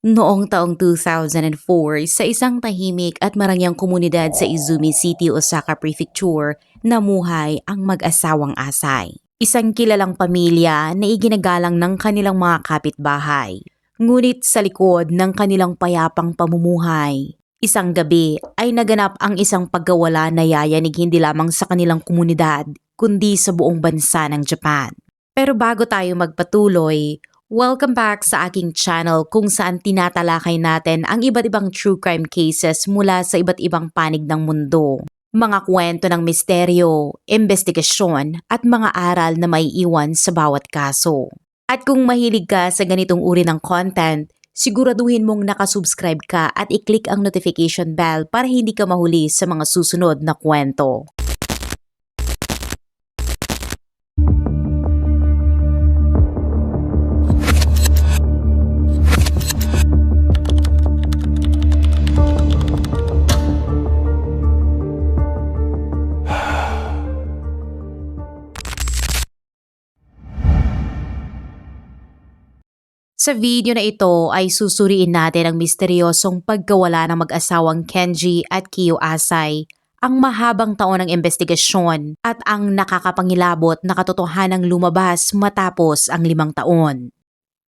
Noong taong 2004, sa isang tahimik at marangyang komunidad sa Izumi City, Osaka Prefecture, namuhay ang mag-asawang Asay. Isang kilalang pamilya na iginagalang ng kanilang mga kapitbahay. Ngunit sa likod ng kanilang payapang pamumuhay, isang gabi ay naganap ang isang pagkawala na yayanig hindi lamang sa kanilang komunidad, kundi sa buong bansa ng Japan. Pero bago tayo magpatuloy, welcome back sa aking channel kung saan tinatalakay natin ang iba't ibang true crime cases mula sa iba't ibang panig ng mundo. Mga kwento ng misteryo, investigasyon at mga aral na may iwan sa bawat kaso. At kung mahilig ka sa ganitong uri ng content, siguraduhin mong nakasubscribe ka at i-click ang notification bell para hindi ka mahuli sa mga susunod na kwento. Sa video na ito ay susuriin natin ang misteryosong pagkawala ng mag-asawang Kenji at Kiyo Asay, ang mahabang taon ng investigasyon at ang nakakapangilabot na katotohanang lumabas matapos ang 5 taon.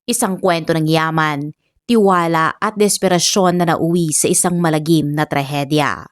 Isang kwento ng yaman, tiwala at desperasyon na nauwi sa isang malagim na trahedya.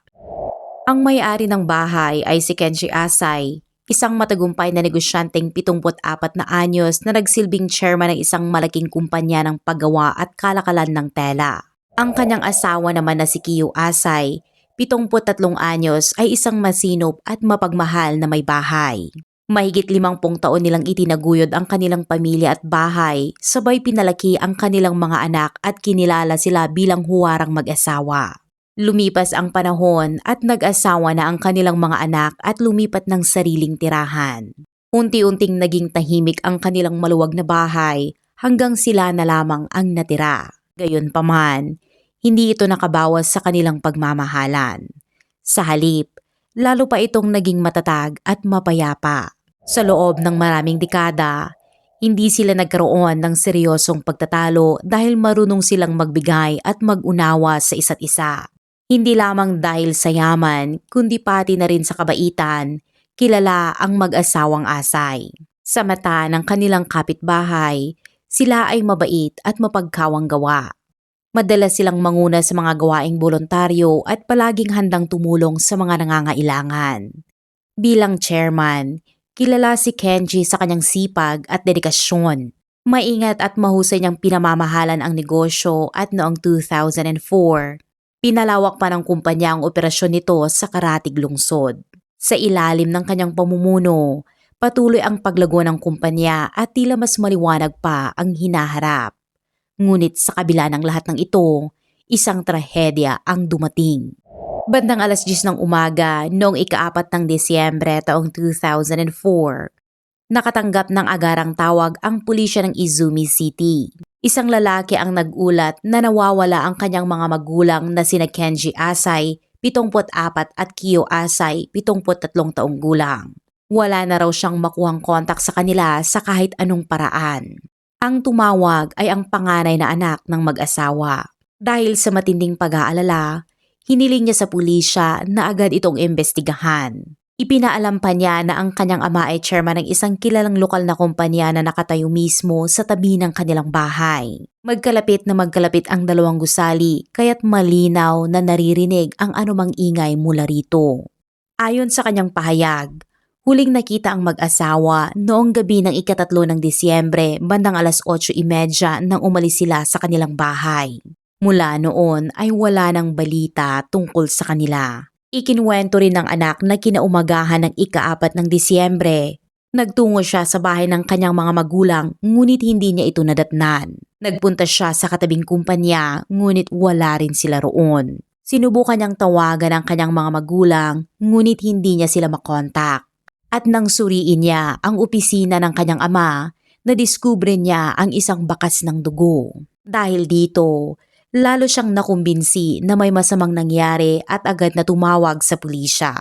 Ang may-ari ng bahay ay si Kenji Asay, isang matagumpay na negosyanteng 74 na anyos na nagsilbing chairman ng isang malaking kumpanya ng paggawa at kalakalan ng tela. Ang kanyang asawa naman na si Kiyo Asay, 73 anyos, ay isang masinop at mapagmahal na may bahay. Mahigit 50 taon nilang itinaguyod ang kanilang pamilya at bahay, sabay pinalaki ang kanilang mga anak at kinilala sila bilang huwarang mag-asawa. Lumipas ang panahon at nag-asawa na ang kanilang mga anak at lumipat ng sariling tirahan. Unti-unting naging tahimik ang kanilang maluwag na bahay hanggang sila na lamang ang natira. Gayunpaman, hindi ito nakabawas sa kanilang pagmamahalan. Sa halip, lalo pa itong naging matatag at mapayapa. Sa loob ng maraming dekada, hindi sila nagkaroon ng seryosong pagtatalo dahil marunong silang magbigay at mag-unawa sa isa't isa. Hindi lamang dahil sa yaman, kundi pati na rin sa kabaitan, kilala ang mag-asawang Asay. Sa mata ng kanilang kapitbahay, sila ay mabait at mapagkawang gawa. Madalas silang manguna sa mga gawaing voluntaryo at palaging handang tumulong sa mga nangangailangan. Bilang chairman, kilala si Kenji sa kanyang sipag at dedikasyon. Maingat at mahusay niyang pinamamahalan ang negosyo at noong 2004, pinalawak pa ng kumpanya ang operasyon nito sa karatig lungsod. Sa ilalim ng kanyang pamumuno, patuloy ang paglago ng kumpanya at tila mas maliwanag pa ang hinaharap. Ngunit sa kabila ng lahat ng ito, isang trahedya ang dumating. Bandang 10:00 ng umaga noong ika-4 ng Disyembre taong 2004, nakatanggap ng agarang tawag ang pulisya ng Izumi City. Isang lalaki ang nag-ulat na nawawala ang kanyang mga magulang na sina Kenji Asay, 74 at Kiyo Asay, 73 taong gulang. Wala na raw siyang makuhang kontak sa kanila sa kahit anong paraan. Ang tumawag ay ang panganay na anak ng mag-asawa. Dahil sa matinding pag-aalala, hiniling niya sa pulisya na agad itong imbestigahan. Ipinaalam pa niya na ang kanyang ama ay chairman ng isang kilalang lokal na kumpanya na nakatayo mismo sa tabi ng kanilang bahay. Magkalapit ang dalawang gusali kaya't malinaw na naririnig ang anumang ingay mula rito. Ayon sa kanyang pahayag, huling nakita ang mag-asawa noong gabi ng ika-3 ng Disyembre bandang 8:30 nang umalis sila sa kanilang bahay. Mula noon ay wala nang balita tungkol sa kanila. Ikinuwento rin ng anak na kinaumagahan ng ika-4 ng Disyembre. Nagtungo siya sa bahay ng kanyang mga magulang ngunit hindi niya ito nadatnan. Nagpunta siya sa katabing kumpanya ngunit wala rin sila roon. Sinubukan niyang tawagan ang kanyang mga magulang ngunit hindi niya sila makontak. At nang suriin niya ang opisina ng kanyang ama, nadiskubre niya ang isang bakas ng dugo. Dahil dito, lalo siyang nakumbinsi na may masamang nangyari at agad na tumawag sa pulisya.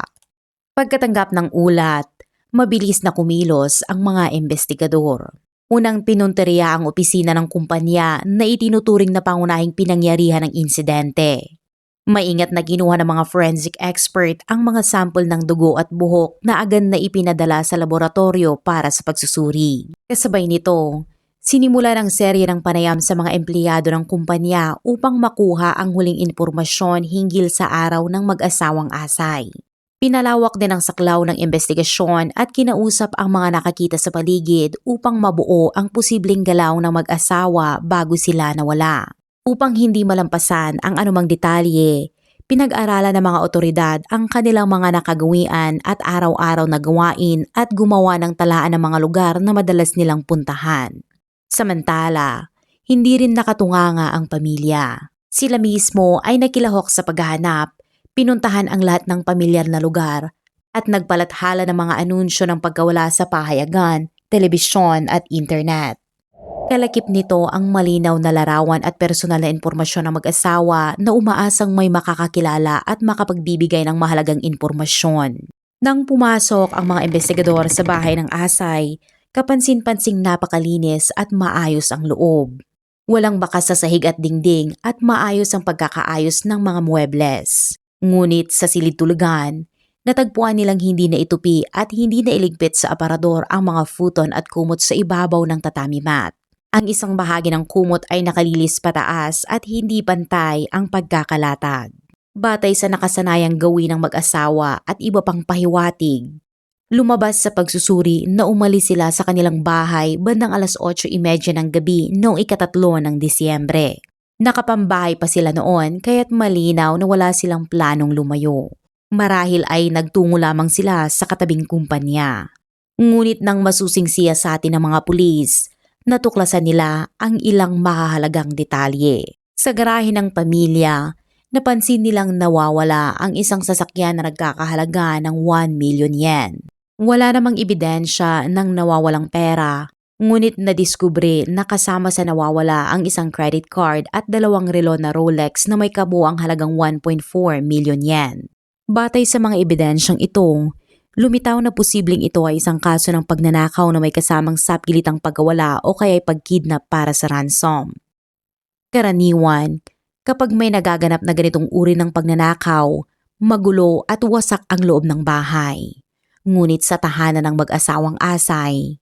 Pagkatanggap ng ulat, mabilis na kumilos ang mga investigador. Unang pinunteriya ang opisina ng kumpanya na itinuturing na pangunahing pinangyarihan ng insidente. Maingat na kinuha ng mga forensic expert ang mga sample ng dugo at buhok na agad na ipinadala sa laboratorio para sa pagsusuri. Kasabay nito, sinimula ng serye ng panayam sa mga empleyado ng kumpanya upang makuha ang huling impormasyon hinggil sa araw ng mag-asawang Asay. Pinalawak din ang saklaw ng investigasyon at kinausap ang mga nakakita sa paligid upang mabuo ang posibleng galaw ng mag-asawa bago sila nawala. Upang hindi malampasan ang anumang detalye, pinag-aralan ng mga otoridad ang kanilang mga nakagawian at araw-araw na gawain at gumawa ng talaan ng mga lugar na madalas nilang puntahan. Samantala, hindi rin nakatunganga ang pamilya. Sila mismo ay nakilahok sa paghahanap, pinuntahan ang lahat ng pamilyar na lugar at nagpalathala ng mga anunsyo ng pagkawala sa pahayagan, telebisyon at internet. Kalakip nito ang malinaw na larawan at personal na impormasyon ng mag-asawa na umaasang may makakakilala at makapagbibigay ng mahalagang impormasyon. Nang pumasok ang mga investigador sa bahay ng Asay, kapansin-pansing napakalinis at maayos ang loob. Walang bakas sa sahig at dingding at maayos ang pagkakaayos ng mga muebles. Ngunit sa silid-tulugan, natagpuan nilang hindi na itupi at hindi na iligpit sa aparador ang mga futon at kumot sa ibabaw ng tatami mat. Ang isang bahagi ng kumot ay nakalilis pataas at hindi pantay ang pagkakalatag. Batay sa nakasanayang gawin ng mag-asawa at iba pang pahiwatig, lumabas sa pagsusuri na umalis sila sa kanilang bahay bandang 8:30 ng gabi noong ika-3 ng Disyembre. Nakapambahay pa sila noon kaya't malinaw na wala silang planong lumayo. Marahil ay nagtungo lamang sila sa katabing kumpanya. Ngunit nang masusing siyasatin ng mga pulis, natuklasan nila ang ilang mahahalagang detalye. Sa garahe ng pamilya, napansin nilang nawawala ang isang sasakyan na nagkakahalaga ng 1 million yen. Wala namang ebidensya ng nawawalang pera, ngunit nadiskubre na kasama sa nawawala ang isang credit card at 2 relo na Rolex na may kabuuang halagang 1.4 million yen. Batay sa mga ebidensyang ito, lumitaw na posibleng ito ay isang kaso ng pagnanakaw na may kasamang sapilitang pagkawala o kaya'y pagkidnap para sa ransom. Karaniwan, kapag may nagaganap na ganitong uri ng pagnanakaw, magulo at wasak ang loob ng bahay. Ngunit sa tahanan ng mag-asawang Asay,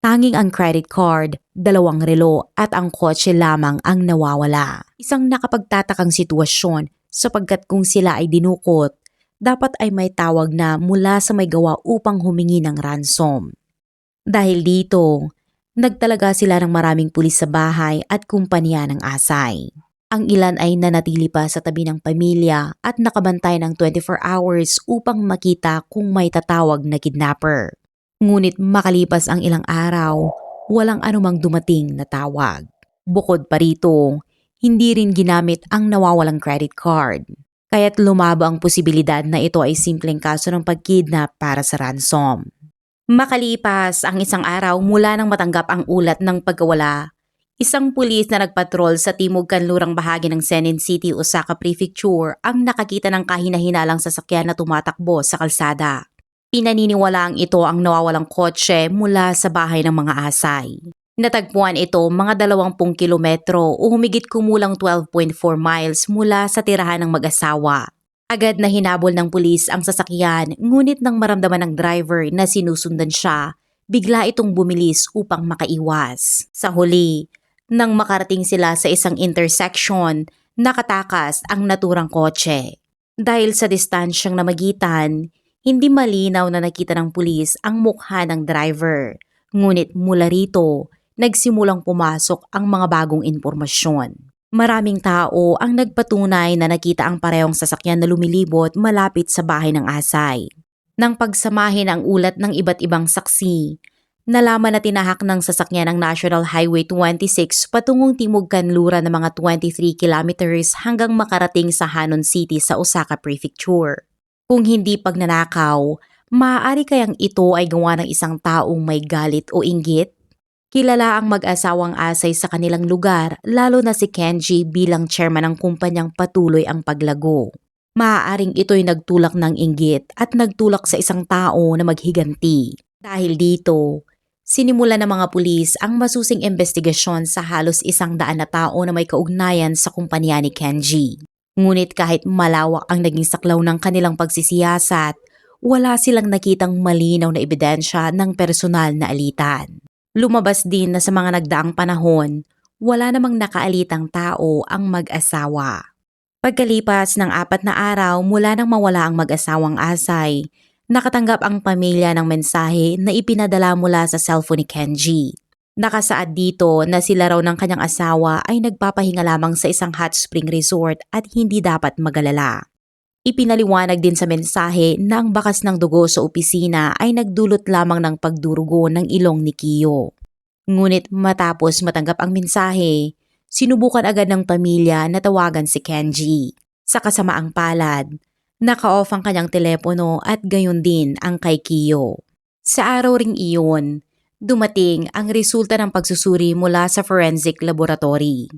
tanging ang credit card, 2 relo at ang kotse lamang ang nawawala. Isang nakapagtatakang sitwasyon sapagkat kung sila ay dinukot, dapat ay may tawag na mula sa may gawa upang humingi ng ransom. Dahil dito, nagtalaga sila ng maraming pulis sa bahay at kumpanya ng Asay. Ang ilan ay nanatili pa sa tabi ng pamilya at nakabantay ng 24 hours upang makita kung may tatawag na kidnapper. Ngunit makalipas ang ilang araw, walang anumang dumating na tawag. Bukod pa rito, hindi rin ginamit ang nawawalang credit card. Kaya't lumabo ang posibilidad na ito ay simpleng kaso ng pagkidnap para sa ransom. Makalipas ang isang araw mula nang matanggap ang ulat ng pagkawala, isang pulis na nagpatrol sa timog kanlurang bahagi ng Senin City, Osaka Prefecture ang nakakita ng kahina-hinalang sasakyan na tumatakbo sa kalsada. Pinaniniwalaang ito ang nawawalang kotse mula sa bahay ng mga Asay. Natagpuan ito mga 20 kilometro o humigit kumulang 12.4 miles mula sa tirahan ng mag-asawa. Agad na hinabol ng pulis ang sasakyan ngunit nang maramdaman ng driver na sinusundan siya, bigla itong bumilis upang makaiwas. Sa huli, nang makarating sila sa isang intersection, nakatakas ang naturang kotse. Dahil sa distansyang namagitan, hindi malinaw na nakita ng pulis ang mukha ng driver. Ngunit mula rito, nagsimulang pumasok ang mga bagong impormasyon. Maraming tao ang nagpatunay na nakita ang parehong sasakyan na lumilibot malapit sa bahay ng Asay. Nang pagsamahin ang ulat ng iba't ibang saksi, nalaman na tinahak ng sasakyan ang National Highway 26 patungong timog kanluran ng mga 23 kilometers hanggang makarating sa Hanon City sa Osaka Prefecture. Kung hindi pagnanakaw, maaari kayang ito ay gawa ng isang taong may galit o inggit? Kilala ang mag-asawang Asay sa kanilang lugar, lalo na si Kenji bilang chairman ng kumpanyang patuloy ang paglago. Maaaring ito'y nagtulak ng inggit at nagtulak sa isang tao na maghiganti. Dahil dito, Sinimula ng mga pulis ang masusing investigasyon sa halos 100 na tao na may kaugnayan sa kumpanya ni Kenji. Ngunit kahit malawak ang naging saklaw ng kanilang pagsisiyasat, wala silang nakitang malinaw na ebidensya ng personal na alitan. Lumabas din na sa mga nagdaang panahon, wala namang nakaalitang tao ang mag-asawa. Pagkalipas ng 4 na araw mula nang mawala ang mag-asawang Asay, nakatanggap ang pamilya ng mensahe na ipinadala mula sa cellphone ni Kenji. Nakasaad dito na sila raw ng kanyang asawa ay nagpapahinga lamang sa isang hot spring resort at hindi dapat magalala. Ipinaliwanag din sa mensahe na ang bakas ng dugo sa opisina ay nagdulot lamang ng pagdurugo ng ilong ni Kiyo. Ngunit matapos matanggap ang mensahe, sinubukan agad ng pamilya na tawagan si Kenji. Sa kasamaang palad, naka-off ang kanyang telepono at gayon din ang kay Kiyo. Sa araw ring iyon, dumating ang resulta ng pagsusuri mula sa forensic laboratory.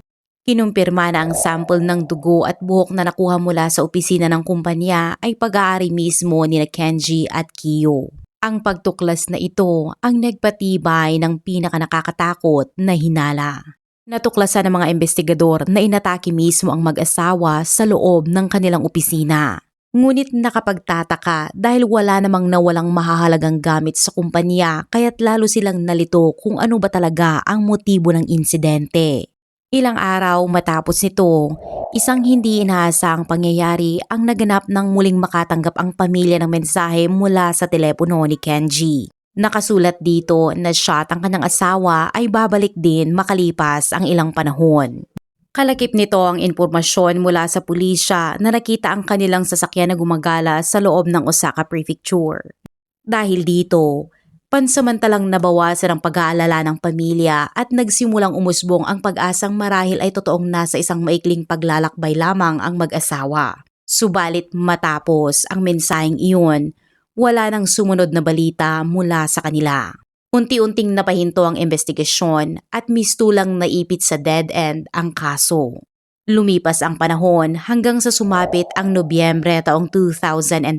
Kinumpirma na ang sample ng dugo at buhok na nakuha mula sa opisina ng kumpanya ay pag-aari mismo ni Kenji at Kiyo. Ang pagtuklas na ito ang nagpatibay ng pinakanakakatakot na hinala. Natuklasan ng mga investigador na inatake mismo ang mag-asawa sa loob ng kanilang opisina. Ngunit nakapagtataka dahil wala namang nawalang mahahalagang gamit sa kumpanya kaya't lalo silang nalito kung ano ba talaga ang motibo ng insidente. Ilang araw matapos nito, isang hindi inaasahang pangyayari ang naganap nang muling makatanggap ang pamilya ng mensahe mula sa telepono ni Kenji. Nakasulat dito na siya at ang kanyang asawa ay babalik din makalipas ang ilang panahon. Kalakip nito ang impormasyon mula sa pulisya na nakita ang kanilang sasakyan na gumagala sa loob ng Osaka Prefecture. Dahil dito, pansamantalang nabawasan ang pag-aalala ng pamilya at nagsimulang umusbong ang pag-asang marahil ay totoong nasa isang maikling paglalakbay lamang ang mag-asawa. Subalit matapos ang mensaheng iyon, wala nang sumunod na balita mula sa kanila. Unti-unting napahinto ang investigasyon at mistulang naipit sa dead end ang kaso. Lumipas ang panahon hanggang sa sumapit ang Nobyembre taong 2009,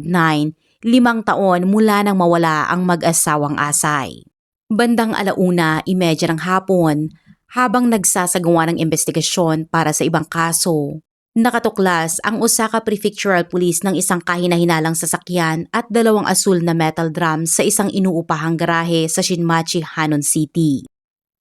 5 taon mula nang mawala ang mag-asawang Asay. Bandang 1:30 ng hapon, habang nagsasagawa ng investigasyon para sa ibang kaso, nakatuklas ang Osaka Prefectural Police ng isang kahinahinalang sasakyan at 2 asul na metal drum sa isang inuupahang garahe sa Shinmachi, Hanon City.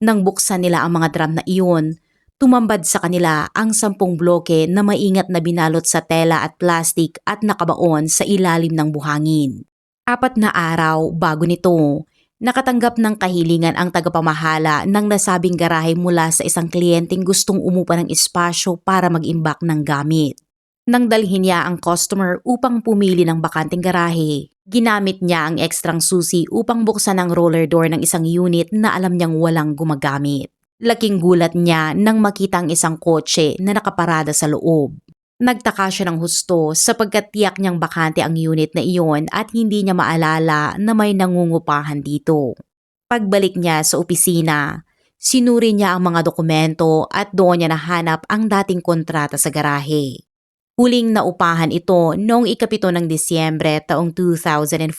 Nang buksan nila ang mga drum na iyon, tumambad sa kanila ang 10 bloke na maingat na binalot sa tela at plastik at nakabaon sa ilalim ng buhangin. 4 na araw bago nito, nakatanggap ng kahilingan ang tagapamahala ng nasabing garahe mula sa isang kliyenteng gustong umupa ng espasyo para mag-imbak ng gamit. Nang dalhin niya ang customer upang pumili ng bakanteng garahe, ginamit niya ang ekstrang susi upang buksan ang roller door ng isang unit na alam niyang walang gumagamit. Laking gulat niya nang makita ang isang kotse na nakaparada sa loob. Nagtaka siya ng husto sapagkat tiyak niyang bakante ang unit na iyon at hindi niya maalala na may nangungupahan dito. Pagbalik niya sa opisina, sinuri niya ang mga dokumento at doon niya nahanap ang dating kontrata sa garahe. Huling naupahan ito noong 7 ng Disyembre taong 2004,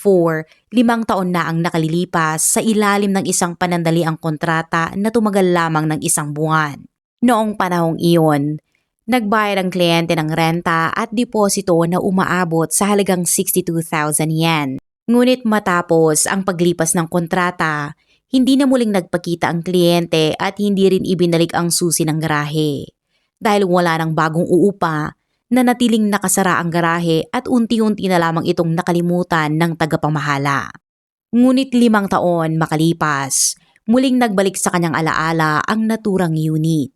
5 taon na ang nakalilipas sa ilalim ng isang panandaliang kontrata na tumagal lamang ng 1 buwan. Noong panahong iyon, nagbayad ang kliyente ng renta at deposito na umaabot sa halagang 62,000 yen. Ngunit matapos ang paglipas ng kontrata, hindi na muling nagpakita ang kliyente at hindi rin ibinalik ang susi ng garahe. Dahil wala ng bagong uupa, nanatiling nakasara ang garahe at unti-unti na lamang itong nakalimutan ng tagapamahala. Ngunit 5 taon makalipas, muling nagbalik sa kanyang alaala ang naturang unit.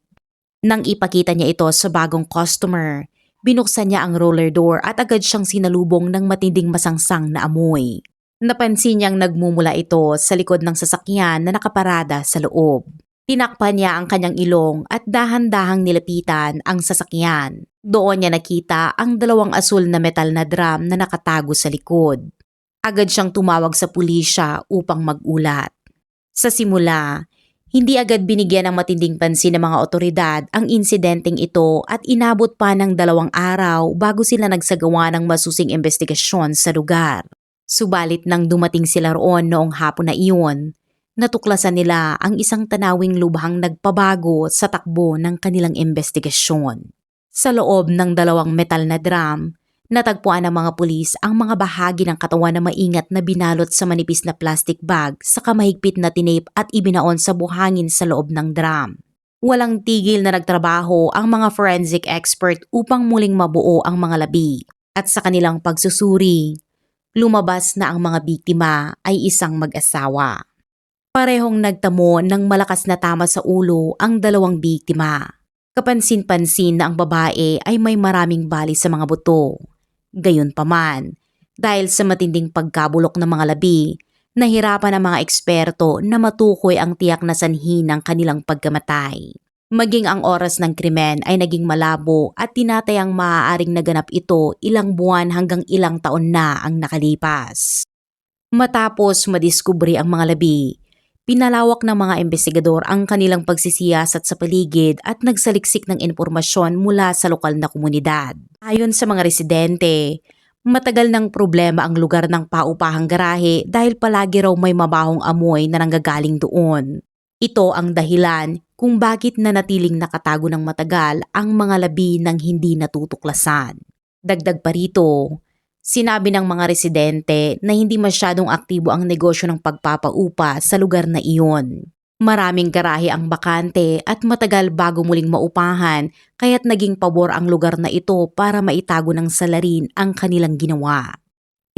Nang ipakita niya ito sa bagong customer, binuksan niya ang roller door at agad siyang sinalubong ng matinding masangsang na amoy. Napansin niyang nagmumula ito sa likod ng sasakyan na nakaparada sa loob. Tinakpan niya ang kanyang ilong at dahan-dahang nilapitan ang sasakyan. Doon niya nakita ang 2 asul na metal na drum na nakatago sa likod. Agad siyang tumawag sa pulisya upang mag-ulat. Sa simula, hindi agad binigyan ng matinding pansin ng mga otoridad ang insidenteng ito at inabot pa ng 2 araw bago sila nagsagawa ng masusing investigasyon sa lugar. Subalit nang dumating sila roon noong hapon na iyon, natuklasan nila ang isang tanawing lubhang nagpabago sa takbo ng kanilang investigasyon. Sa loob ng 2 metal na drum, natagpuan ng mga pulis ang mga bahagi ng katawan na maingat na binalot sa manipis na plastic bag sa mahigpit na tinape at ibinaon sa buhangin sa loob ng drum. Walang tigil na nagtrabaho ang mga forensic expert upang muling mabuo ang mga labi. At sa kanilang pagsusuri, lumabas na ang mga biktima ay isang mag-asawa. Parehong nagtamo ng malakas na tama sa ulo ang 2 biktima. Kapansin-pansin na ang babae ay may maraming bali sa mga buto. Gayunpaman, dahil sa matinding pagkabulok ng mga labi, nahirapan ang mga eksperto na matukoy ang tiyak na sanhi ng kanilang pagkamatay. Maging ang oras ng krimen ay naging malabo at tinatayang maaaring naganap ito ilang buwan hanggang ilang taon na ang nakalipas. Matapos madiskubre ang mga labi, pinalawak ng mga investigador ang kanilang pagsisiyasat sa paligid at nagsaliksik ng impormasyon mula sa lokal na komunidad. Ayon sa mga residente, matagal ng problema ang lugar ng paupahang garahe dahil palagi raw may mabahong amoy na nanggagaling doon. Ito ang dahilan kung bakit nanatiling nakatago ng matagal ang mga labi ng hindi natutuklasan. Dagdag pa rito, sinabi ng mga residente na hindi masyadong aktibo ang negosyo ng pagpapaupa sa lugar na iyon. Maraming garahe ang bakante at matagal bago muling maupahan kaya't naging pabor ang lugar na ito para maitago ng salarin ang kanilang ginawa.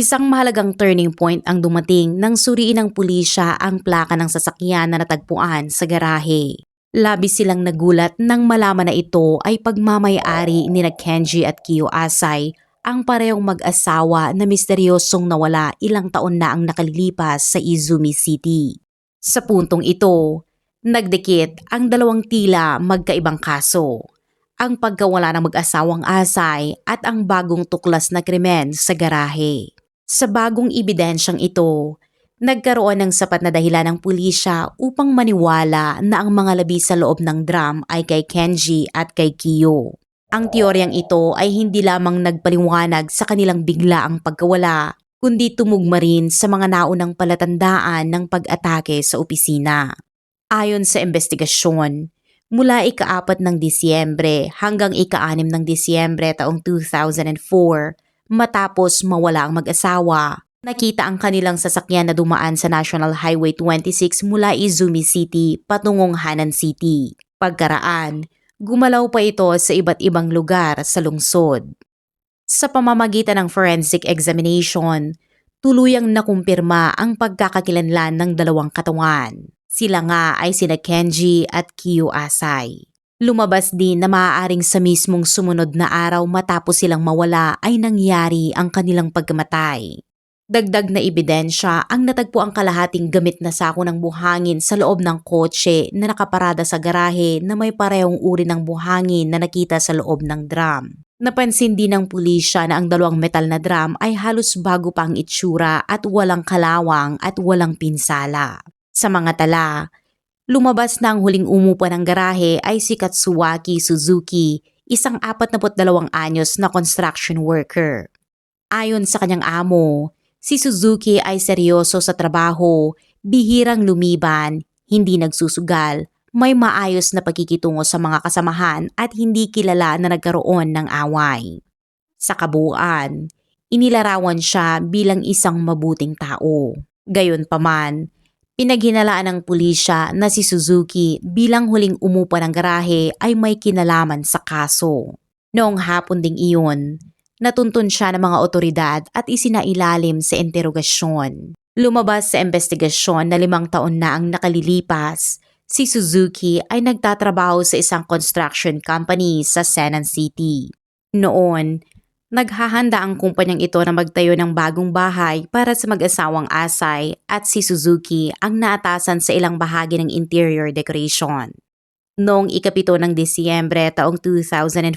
Isang mahalagang turning point ang dumating nang suriin ng pulisya ang plaka ng sasakyan na natagpuan sa garahe. Labis silang nagulat nang malaman na ito ay pagmamay-ari ni Kenji at Kiyo Asai, ang parehong mag-asawa na misteryosong nawala ilang taon na ang nakalilipas sa Izumi City. Sa puntong ito, nagdikit ang 2 tila magkaibang kaso. Ang pagkawala ng mag-asawang Asai at ang bagong tuklas na krimen sa garahe. Sa bagong ebidensyang ito, nagkaroon ng sapat na dahilan ng pulisya upang maniwala na ang mga labi sa loob ng drum ay kay Kenji at kay Kiyo. Ang teoryang ito ay hindi lamang nagpaliwanag sa kanilang biglaang pagkawala, kundi tumugma rin sa mga naunang palatandaan ng pag-atake sa opisina. Ayon sa investigasyon, mula ika-4 ng Disyembre hanggang ika-6 ng Disyembre taong 2004, matapos mawala ang mag-asawa, nakita ang kanilang sasakyan na dumaan sa National Highway 26 mula Izumi City patungong Hanan City. Pagkaraan, gumalaw pa ito sa iba't ibang lugar sa lungsod. Sa pamamagitan ng forensic examination, tuluyang nakumpirma ang pagkakakilanlan ng 2 katawan. Sila nga ay sina Kenji at Kiyo Asai. Lumabas din na maaaring sa mismong sumunod na araw matapos silang mawala ay nangyari ang kanilang pagkamatay. Dagdag na ebidensya ang natagpo ang kalahating gamit na sako ng buhangin sa loob ng kotse na nakaparada sa garahe na may parehong uri ng buhangin na nakita sa loob ng drum. Napansin din ng pulisya na ang 2 metal na drum ay halos bago pa ang itsura at walang kalawang at walang pinsala. Sa mga tala, lumabas na ang huling umupo ng garahe ay si Katsuaki Suzuki, isang 42 anyos na construction worker. Ayon sa kanyang amo, si Suzuki ay seryoso sa trabaho, bihirang lumiban, hindi nagsusugal, may maayos na pagkikitungo sa mga kasamahan at hindi kilala na nagkaroon ng away. Sa kabuuan, inilarawan siya bilang isang mabuting tao. Gayunpaman, pinaghinalaan ng pulisya na si Suzuki bilang huling umupa ng garahe ay may kinalaman sa kaso. Noong hapon ding iyon, natuntun siya ng mga otoridad at isinailalim sa interogasyon. Lumabas sa investigasyon na 5 taon na ang nakalilipas, si Suzuki ay nagtatrabaho sa isang construction company sa Senan City. Noon, naghahanda ang kumpanyang ito na magtayo ng bagong bahay para sa mag-asawang Asai at si Suzuki ang naatasan sa ilang bahagi ng interior decoration. Noong ika-7 ng Disyembre taong 2004,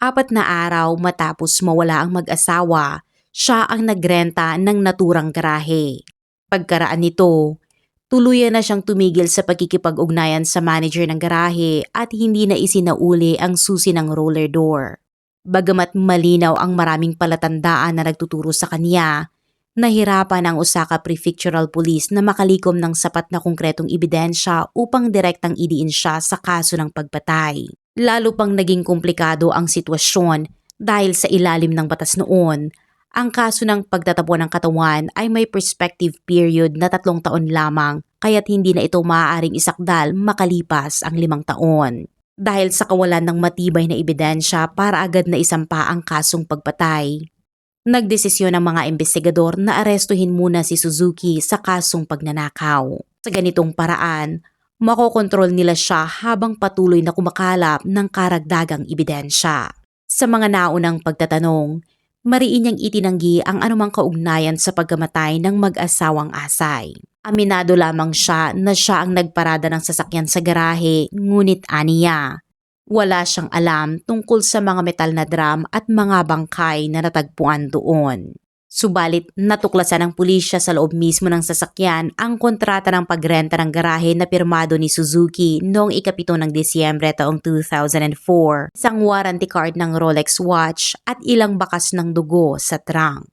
4 na araw matapos mawala ang mag-asawa, siya ang nagrenta ng naturang garahe. Pagkaraan nito, tuluyan na siyang tumigil sa pagkikipag-ugnayan sa manager ng garahe at hindi na isinauli ang susi ng roller door. Bagamat malinaw ang maraming palatandaan na nagtuturo sa kanya, Nahirapan ang Osaka Prefectural Police na makalikom ng sapat na konkretong ebidensya upang direktang idiin siya sa kaso ng pagpatay. Lalo pang naging komplikado ang sitwasyon dahil sa ilalim ng batas noon, ang kaso ng pagtatapon ng katawan ay may prospective period na 3 taon lamang kaya't hindi na ito maaaring isakdal makalipas ang 5 taon. Dahil sa kawalan ng matibay na ebidensya para agad na isampa ang kasong pagpatay, nagdesisyon ang mga investigador na arestuhin muna si Suzuki sa kasong pagnanakaw. Sa ganitong paraan, makokontrol nila siya habang patuloy na kumakalap ng karagdagang ebidensya. Sa mga naunang pagtatanong, mariin niyang itinanggi ang anumang kaugnayan sa pagkamatay ng mag-asawang Asay. Aminado lamang siya na siya ang nagparada ng sasakyan sa garahe, ngunit aniya, wala siyang alam tungkol sa mga metal na drum at mga bangkay na natagpuan doon. Subalit natuklasan ng pulisya sa loob mismo ng sasakyan ang kontrata ng pagrenta ng garahe na pirmado ni Suzuki noong 7 ng Disyembre taong 2004, isang warranty card ng Rolex watch at ilang bakas ng dugo sa trunk.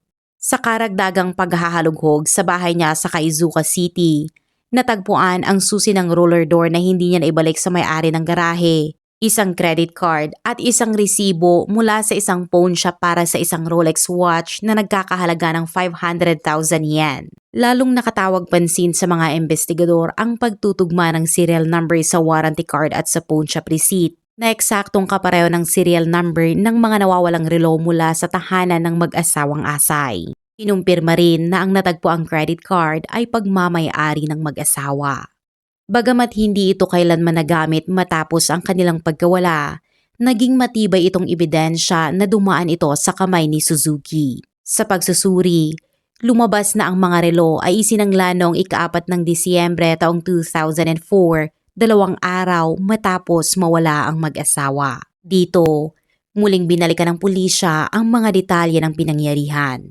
Sa karagdagang paghahalughog sa bahay niya sa Kaizuka City, natagpuan ang susi ng roller door na hindi niya naibalik sa may-ari ng garahe, isang credit card at isang resibo mula sa isang pawn shop para sa isang Rolex watch na nagkakahalaga ng 500,000 yen. Lalong nakatawag pansin sa mga investigador ang pagtutugma ng serial number sa warranty card at sa pawn shop receipt na eksaktong kapareho ng serial number ng mga nawawalang relo mula sa tahanan ng mag-asawang Asay. Kinumpirma rin na ang natagpuang credit card ay pagmamay-ari ng mag-asawa. Bagamat hindi ito kailanman nagamit matapos ang kanilang pagkawala, naging matibay itong ebidensya na dumaan ito sa kamay ni Suzuki. Sa pagsusuri, lumabas na ang mga relo ay isinangla noong 4 ng Disyembre taong 2004, 2 araw matapos mawala ang mag-asawa. Dito, muling binalikan ng pulisya ang mga detalye ng pinangyarihan.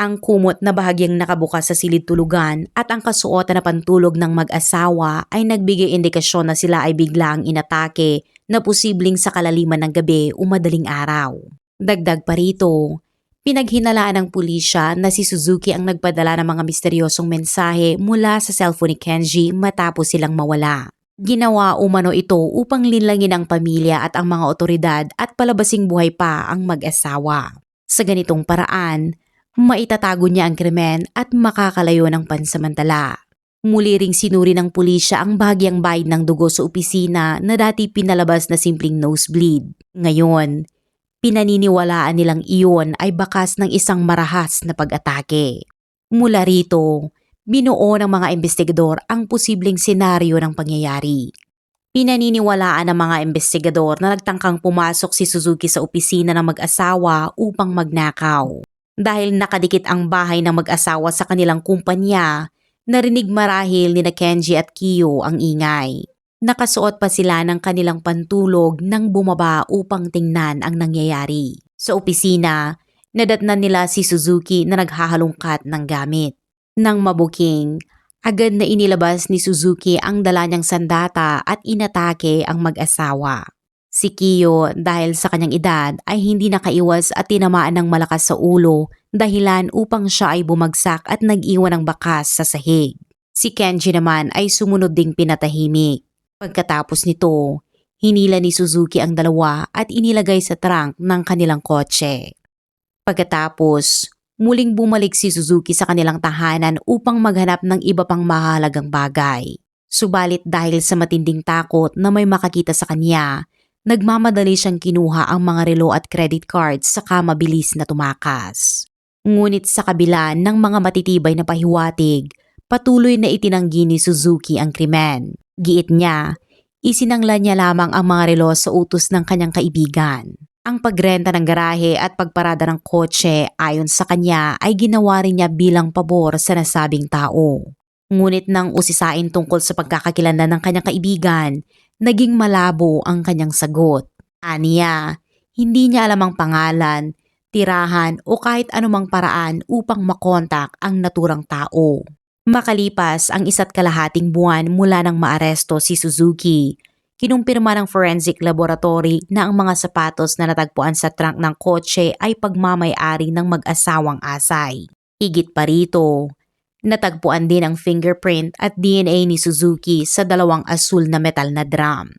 Ang kumot na bahagyang nakabukas sa silid tulugan at ang kasuotan na pantulog ng mag-asawa ay nagbigay indikasyon na sila ay biglang inatake na posibleng sa kalaliman ng gabi o madaling araw. Dagdag pa rito, pinaghinalaan ng pulisya na si Suzuki ang nagpadala ng mga misteryosong mensahe mula sa cellphone ni Kenji matapos silang mawala. Ginawa umano ito upang linlangin ang pamilya at ang mga otoridad at palabasing buhay pa ang mag-asawa. Sa ganitong paraan, maitatago niya ang krimen at makakalayo ng pansamantala. Muli ring sinuri ng pulisya ang bahagyang bayad ng dugo sa opisina na dati pinalabas na simpleng nosebleed. Ngayon, pinaniniwalaan nilang iyon ay bakas ng isang marahas na pag-atake. Mula rito, binuo ng mga investigador ang posibleng senaryo ng pangyayari. Pinaniniwalaan ng mga investigador na nagtangkang pumasok si Suzuki sa opisina ng mag-asawa upang magnakaw. Dahil nakadikit ang bahay ng mag-asawa sa kanilang kumpanya, narinig marahil ni Kenji at Kiyo ang ingay. Nakasuot pa sila ng kanilang pantulog nang bumaba upang tingnan ang nangyayari. Sa opisina, nadatnan nila si Suzuki na naghahalungkat ng gamit. Nang mabuking, agad na inilabas ni Suzuki ang dala niyang sandata at inatake ang mag-asawa. Si Kiyo dahil sa kanyang edad ay hindi nakaiwas at tinamaan ng malakas sa ulo dahilan upang siya ay bumagsak at nag-iwan ng bakas sa sahig. Si Kenji naman ay sumunod ding pinatahimik. Pagkatapos nito, hinila ni Suzuki ang dalawa at inilagay sa trunk ng kanilang kotse. Pagkatapos, muling bumalik si Suzuki sa kanilang tahanan upang maghanap ng iba pang mahalagang bagay. Subalit dahil sa matinding takot na may makakita sa kanya, nagmamadali siyang kinuha ang mga relo at credit cards saka mabilis na tumakas. Ngunit sa kabila ng mga matitibay na pahiwatig, patuloy na itinanggi ni Suzuki ang krimen. Giit niya, isinangla niya lamang ang mga relo sa utos ng kanyang kaibigan. Ang pagrenta ng garahe at pagparada ng kotse ayon sa kanya ay ginawa rin niya bilang pabor sa nasabing tao. Ngunit nang usisain tungkol sa pagkakakilanlan ng kanyang kaibigan, naging malabo ang kanyang sagot. Aniya, hindi niya alam ang pangalan, tirahan o kahit anumang paraan upang makontak ang naturang tao. Makalipas ang 1.5 buwan mula nang maaresto si Suzuki, kinumpirma ng forensic laboratory na ang mga sapatos na natagpuan sa trunk ng kotse ay pagmamay-ari ng mag-asawang Asay. Higit pa rito, natagpuan din ang fingerprint at DNA ni Suzuki sa dalawang asul na metal na drum.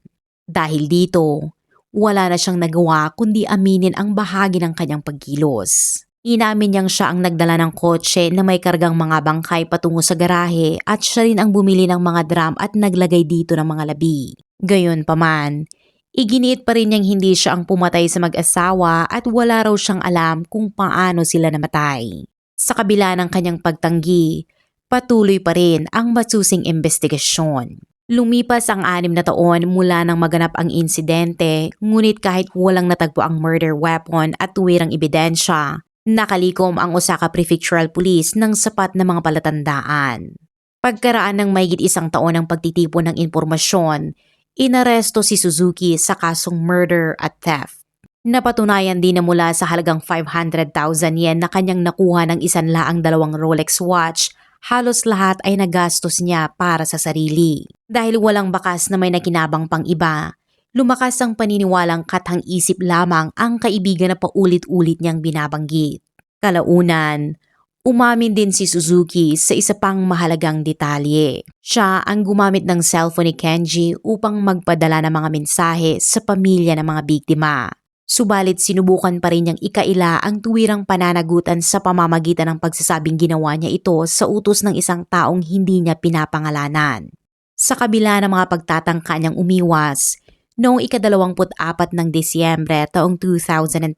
Dahil dito, wala na siyang nagawa kundi aminin ang bahagi ng kanyang pagkilos. Inamin niyang siya ang nagdala ng kotse na may kargang mga bangkay patungo sa garahe at siya rin ang bumili ng mga drum at naglagay dito ng mga labi. Gayunpaman, iginiit pa rin niyang hindi siya ang pumatay sa mag-asawa at wala raw siyang alam kung paano sila namatay. Sa kabila ng kanyang pagtanggi, patuloy pa rin ang masusing investigasyon. Lumipas ang 6 na taon mula nang maganap ang insidente, ngunit kahit walang natagpo ang murder weapon at tuwirang ebidensya, nakalikom ang Osaka Prefectural Police ng sapat na mga palatandaan. Pagkaraan ng mahigit 1 taon ng pagtitipon ng impormasyon, inaresto si Suzuki sa kasong murder at theft. Napatunayan din na mula sa halagang 500,000 yen na kanyang nakuha ng 102 Rolex watch, halos lahat ay nagastos niya para sa sarili. Dahil walang bakas na may nakinabang pang iba, lumakas ang paniniwalang kathang-isip lamang ang kaibigan na paulit-ulit niyang binabanggit. Kalaunan, umamin din si Suzuki sa isa pang mahalagang detalye. Siya ang gumamit ng cellphone ni Kenji upang magpadala ng mga mensahe sa pamilya ng mga biktima. Subalit sinubukan pa rin niyang ikaila ang tuwirang pananagutan sa pamamagitan ng pagsasabing ginawa niya ito sa utos ng isang taong hindi niya pinapangalanan. Sa kabila ng mga pagtatangka niyang umiwas, noong ika-24 ng Disyembre taong 2010,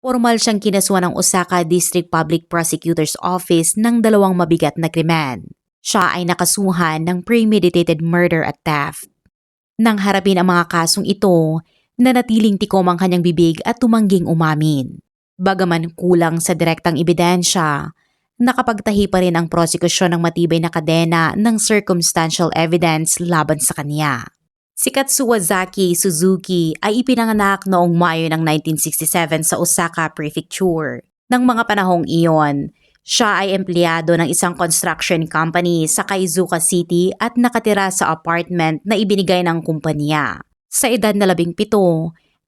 formal siyang kinasuhan ng Osaka District Public Prosecutor's Office ng 2 mabigat na krimen. Siya ay nakasuhan ng premeditated murder at theft. Nang harapin ang mga kasong ito, nanatiling tikom ang kanyang bibig at tumangging umamin. Bagaman kulang sa direktang ebidensya, nakapagtahi pa rin ang prosekusyon ng matibay na kadena ng circumstantial evidence laban sa kanya. Si Katsuwazaki Suzuki ay ipinanganak noong Mayo ng 1967 sa Osaka Prefecture. Nang mga panahong iyon, siya ay empleyado ng isang construction company sa Kaizuka City at nakatira sa apartment na ibinigay ng kumpanya. Sa edad na 17,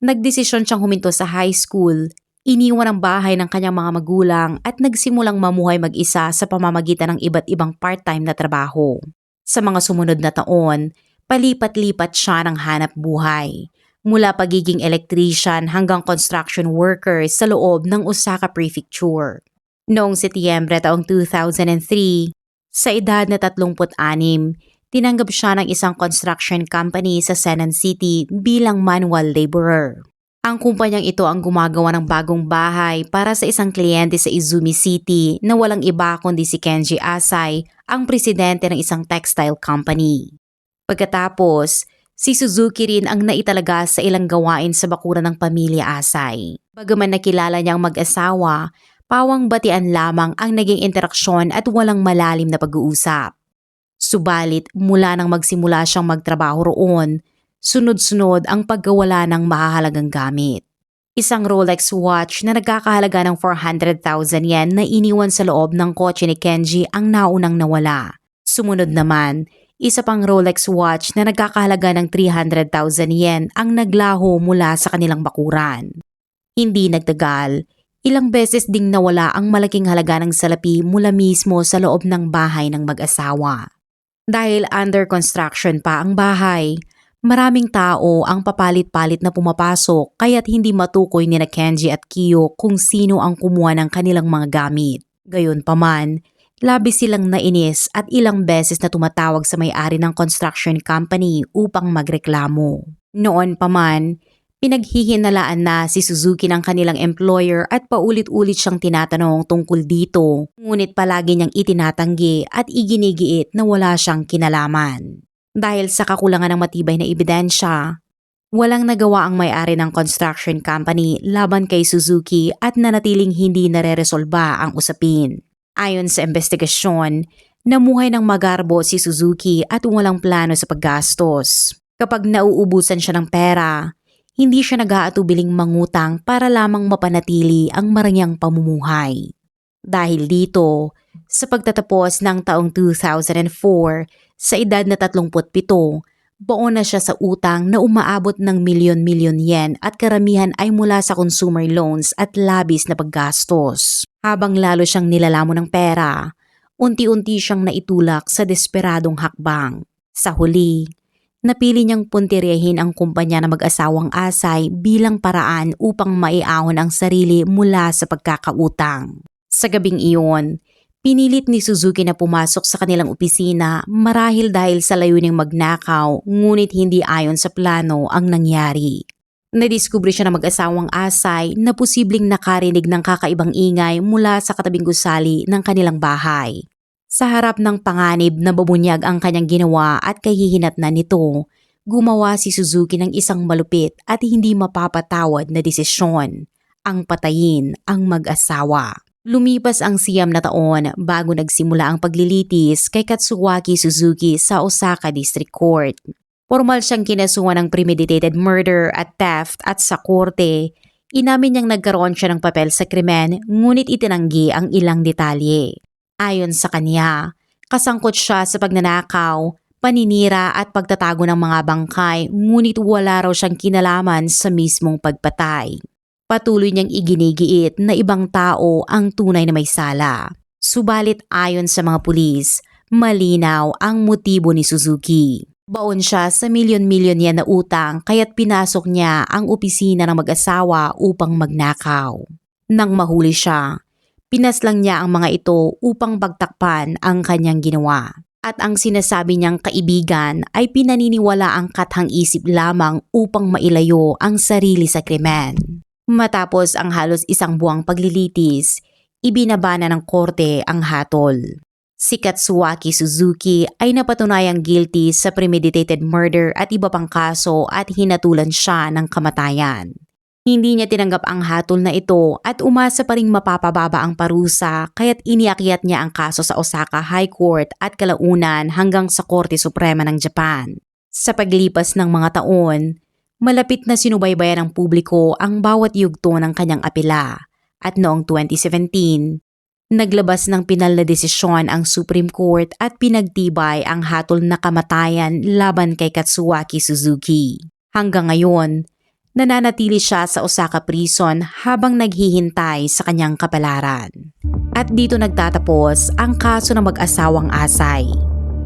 nagdesisyon siyang huminto sa high school, iniwan ang bahay ng kanyang mga magulang at nagsimulang mamuhay mag-isa sa pamamagitan ng iba't ibang part-time na trabaho. Sa mga sumunod na taon, palipat-lipat siya ng hanap buhay, mula pagiging electrician hanggang construction worker sa loob ng Osaka Prefecture. Noong Setyembre taong 2003, sa edad na 36, tinanggap siya ng isang construction company sa Senan City bilang manual laborer. Ang kumpanyang ito ang gumagawa ng bagong bahay para sa isang kliyente sa Izumi City na walang iba kundi si Kenji Asai, ang presidente ng isang textile company. Pagkatapos, si Suzuki rin ang naitalaga sa ilang gawain sa bakuran ng pamilya Asai. Bagaman nakilala niyang mag-asawa, pawang batian lamang ang naging interaksyon at walang malalim na pag-uusap. Subalit mula nang magsimula siyang magtrabaho roon, sunod-sunod ang pagkawala ng mahahalagang gamit. Isang Rolex watch na nagkakahalaga ng 400,000 yen na iniwan sa loob ng kotse ni Kenji ang naunang nawala. Sumunod naman, isa pang Rolex watch na nagkakahalaga ng 300,000 yen ang naglaho mula sa kanilang bakuran. Hindi nagtagal, ilang beses ding nawala ang malaking halaga ng salapi mula mismo sa loob ng bahay ng mag-asawa. Dahil under construction pa ang bahay, maraming tao ang papalit-palit na pumapasok kaya't hindi matukoy ni Kenji at Kiyo kung sino ang kumuha ng kanilang mga gamit. Gayunpaman, labis silang nainis at ilang beses na tumatawag sa may-ari ng construction company upang magreklamo. Noon pa man, pinaghihinalaan na si Suzuki ng kanilang employer at paulit-ulit siyang tinatanong tungkol dito, ngunit palagi niyang itinatanggi at iginigiit na wala siyang kinalaman. Dahil sa kakulangan ng matibay na ebidensya, walang nagawa ang may-ari ng construction company laban kay Suzuki at nanatiling hindi nareresolba ang usapin. Ayon sa investigasyon, namuhay ng magarbo si Suzuki at walang plano sa paggastos. Kapag nauubusan siya ng pera, hindi siya nag-aatubiling mangutang para lamang mapanatili ang marangyang pamumuhay. Dahil dito, sa pagtatapos ng taong 2004, sa edad na 37, Baon na siya sa utang na umaabot ng milyon-milyon yen at karamihan ay mula sa consumer loans at labis na paggastos. Habang lalo siyang nilalamon ng pera, unti-unti siyang naitulak sa desperadong hakbang. Sa huli, napili niyang puntiryahin ang kumpanya na mag-asawang Asay bilang paraan upang maiahon ang sarili mula sa pagkakautang. Sa gabing iyon, pinilit ni Suzuki na pumasok sa kanilang opisina marahil dahil sa layuning magnakaw ngunit hindi ayon sa plano ang nangyari. Nadiskubre siya ng mag-asawang Asay na posibleng nakarinig ng kakaibang ingay mula sa katabing gusali ng kanilang bahay. Sa harap ng panganib na babunyag ang kanyang ginawa at kahihinatnan nito, gumawa si Suzuki ng isang malupit at hindi mapapatawad na desisyon, ang patayin ang mag-asawa. Lumipas ang 9 na taon bago nagsimula ang paglilitis kay Katsuaki Suzuki sa Osaka District Court. Formal siyang kinasuhan ng premeditated murder at theft at sa korte, inamin niyang nagkaroon siya ng papel sa krimen ngunit itinanggi ang ilang detalye. Ayon sa kanya, kasangkot siya sa pagnanakaw, paninira at pagtatago ng mga bangkay ngunit wala raw siyang kinalaman sa mismong pagpatay. Patuloy niyang iginigiit na ibang tao ang tunay na may sala. Subalit ayon sa mga pulis, malinaw ang motibo ni Suzuki. Baon siya sa milyon-milyon yen na utang kaya't pinasok niya ang opisina ng mag-asawa upang magnakaw. Nang mahuli siya, pinaslang niya ang mga ito upang bagtakpan ang kanyang ginawa. At ang sinasabi niyang kaibigan ay pinaniniwala ang kathang isip lamang upang mailayo ang sarili sa krimen. Matapos ang halos 1 buwang paglilitis, ibinabana ng korte ang hatol. Si Katsuaki Suzuki ay napatunayang guilty sa premeditated murder at iba pang kaso at hinatulan siya ng kamatayan. Hindi niya tinanggap ang hatol na ito at umasa pa ring mapapababa ang parusa kaya't iniakyat niya ang kaso sa Osaka High Court at kalaunan hanggang sa Korte Suprema ng Japan. Sa paglipas ng mga taon, malapit na sinubaybayan ng publiko ang bawat yugto ng kanyang apela at noong 2017, naglabas ng pinal na desisyon ang Supreme Court at pinagtibay ang hatol na kamatayan laban kay Katsuaki Suzuki. Hanggang ngayon, nananatili siya sa Osaka Prison habang naghihintay sa kanyang kapalaran. At dito nagtatapos ang kaso ng mag-asawang Asay.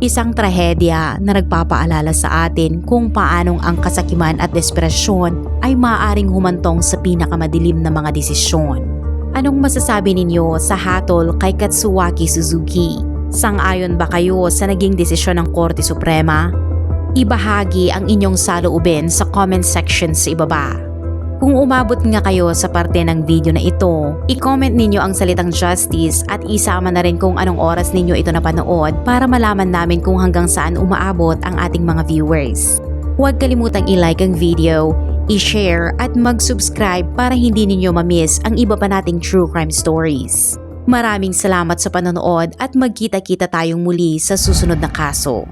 Isang trahedya na nagpapaalala sa atin kung paanong ang kasakiman at desperasyon ay maaaring humantong sa pinakamadilim na mga desisyon. Anong masasabi ninyo sa hatol kay Katsuaki Suzuki? Sang-ayon ba kayo sa naging desisyon ng Korte Suprema? Ibahagi ang inyong saloobin sa comment section sa ibaba. Kung umabot nga kayo sa parte ng video na ito, i-comment ninyo ang salitang justice at isama na rin kung anong oras ninyo ito napanood para malaman namin kung hanggang saan umaabot ang ating mga viewers. Huwag kalimutang i-like ang video, i-share at mag-subscribe para hindi ninyo ma-miss ang iba pa nating true crime stories. Maraming salamat sa panonood at magkita-kita tayong muli sa susunod na kaso.